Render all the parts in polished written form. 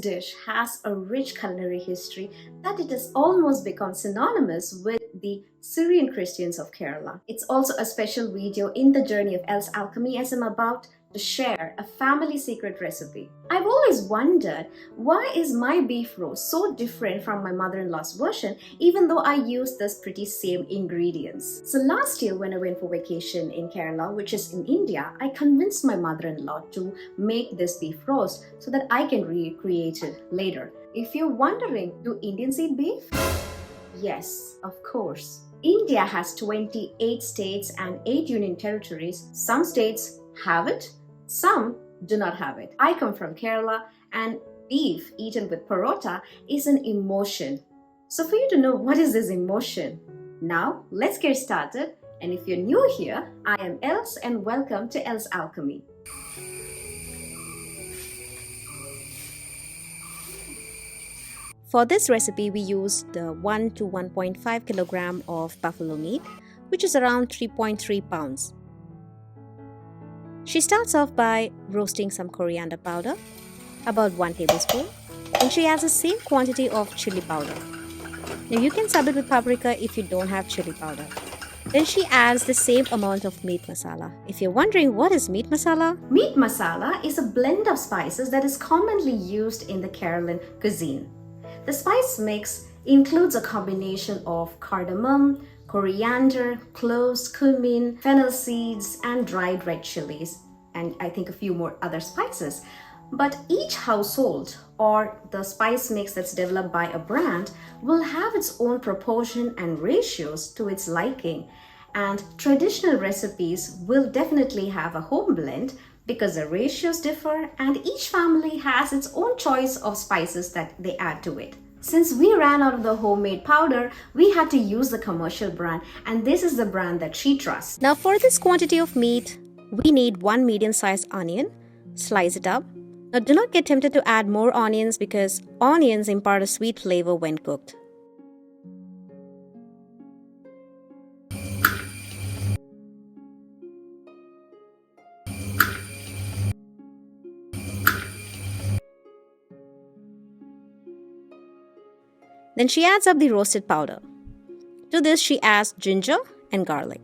dish has a rich culinary history that it has almost become synonymous with the Syrian Christians of Kerala. It's also a special video in the journey of Elle's alchemy as I'm about to share a family secret recipe. I've always wondered, why is my beef roast so different from my mother-in-law's version even though I use this pretty same ingredients? So last year when I went for vacation in Kerala, which is in India, I convinced my mother-in-law to make this beef roast so that I can recreate it later. If you're wondering, do Indians eat beef? Yes, of course. India has 28 states and 8 union territories. Some states have it, some do not have it. I come from Kerala and beef eaten with parota is an emotion. So for you to know what is this emotion, now let's get started. And if you're new here, I am Els and welcome to Elle's Alchemy. For this recipe, we used 1 to 1.5 kilogram of buffalo meat, which is around 3.3 pounds. She starts off by roasting some coriander powder, about 1 tablespoon, and she adds the same quantity of chili powder. Now you can sub it with paprika if you don't have chili powder. Then she adds the same amount of meat masala. If you're wondering what is meat masala? Meat masala is a blend of spices that is commonly used in the Kerala cuisine. The spice mix includes a combination of cardamom, coriander, cloves, cumin, fennel seeds, and dried red chilies, and I think a few more other spices. But each household or the spice mix that's developed by a brand will have its own proportion and ratios to its liking. And traditional recipes will definitely have a home blend because the ratios differ and each family has its own choice of spices that they add to it. Since we ran out of the homemade powder, we had to use the commercial brand, and this is the brand that she trusts. Now for this quantity of meat, we need 1 medium-sized onion. Slice it up. Now do not get tempted to add more onions because onions impart a sweet flavor when cooked. Then she adds up the roasted powder. To this she adds ginger and garlic.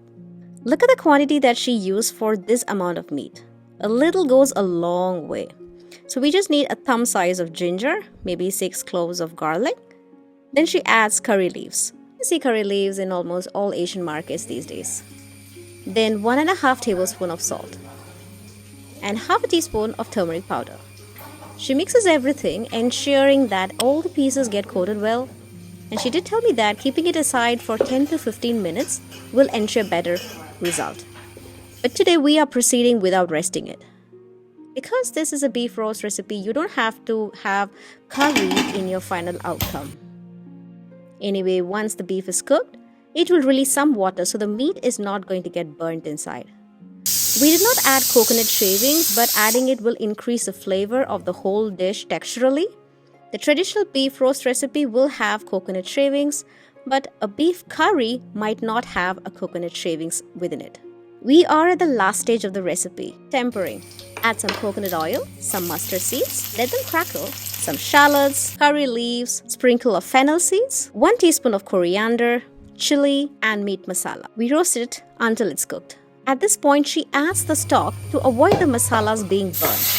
Look at the quantity that she used for this amount of meat. A little goes a long way. So we just need a thumb size of ginger, maybe 6 cloves of garlic. Then she adds curry leaves. You see curry leaves in almost all Asian markets these days. Then 1.5 tablespoons of salt and half a teaspoon of turmeric powder. She mixes everything, ensuring that all the pieces get coated well. And she did tell me that keeping it aside for 10 to 15 minutes will ensure better result. But today we are proceeding without resting it. Because this is a beef roast recipe, you don't have to have curry in your final outcome. Anyway, once the beef is cooked, it will release some water so the meat is not going to get burnt inside. We did not add coconut shavings, but adding it will increase the flavor of the whole dish texturally. The traditional beef roast recipe will have coconut shavings, but a beef curry might not have a coconut shavings within it. We are at the last stage of the recipe, tempering. Add some coconut oil, some mustard seeds, let them crackle, some shallots, curry leaves, sprinkle of fennel seeds, 1 teaspoon of coriander, chili, and meat masala. We roast it until it's cooked. At this point, she adds the stock to avoid the masalas being burnt.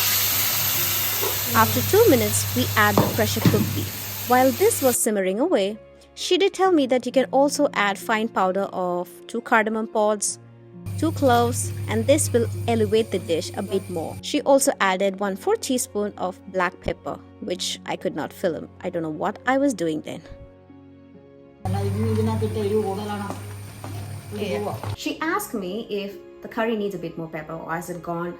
After 2 minutes, we add the pressure cooked beef. While this was simmering away, she did tell me that you can also add fine powder of 2 cardamom pods, 2 cloves, and this will elevate the dish a bit more. She also added 1/4 teaspoon of black pepper, which I could not film. I don't know what I was doing then. She asked me if the curry needs a bit more pepper or has it gone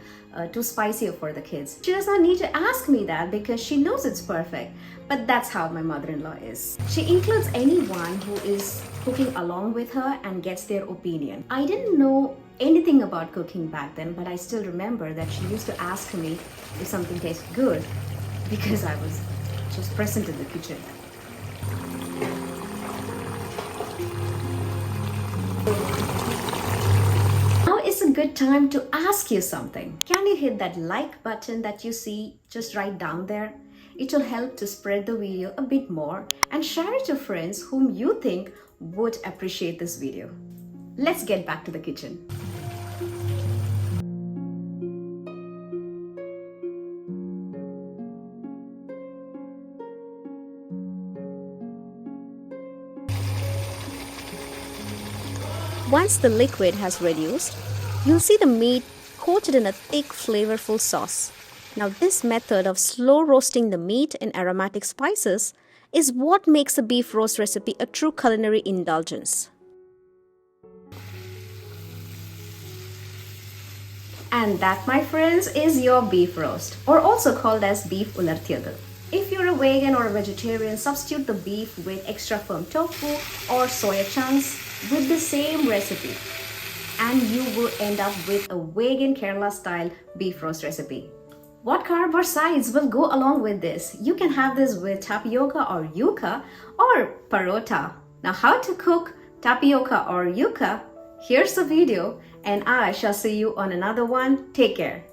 too spicy for the kids. She does not need to ask me that because she knows it's perfect. But that's how my mother-in-law is. She includes anyone who is cooking along with her and gets their opinion. I didn't know anything about cooking back then, but I still remember that she used to ask me if something tasted good because I was just present in the kitchen. Now is a good time to ask you something. Can you hit that like button that you see just right down there? It will help to spread the video a bit more and share it to friends whom you think would appreciate this video. Let's get back to the kitchen. Once the liquid has reduced, you'll see the meat coated in a thick, flavorful sauce. Now, this method of slow roasting the meat in aromatic spices is what makes a beef roast recipe a true culinary indulgence. And that, my friends, is your beef roast, or also called as beef ulartiyadı. If you're a vegan or a vegetarian, substitute the beef with extra firm tofu or soya chunks with the same recipe, and you will end up with a vegan Kerala style beef roast recipe. What carb or sides will go along with this? You can have this with tapioca or yuca or parota. Now, how to cook tapioca or yuca? Here's the video, and I shall see you on another one. Take care.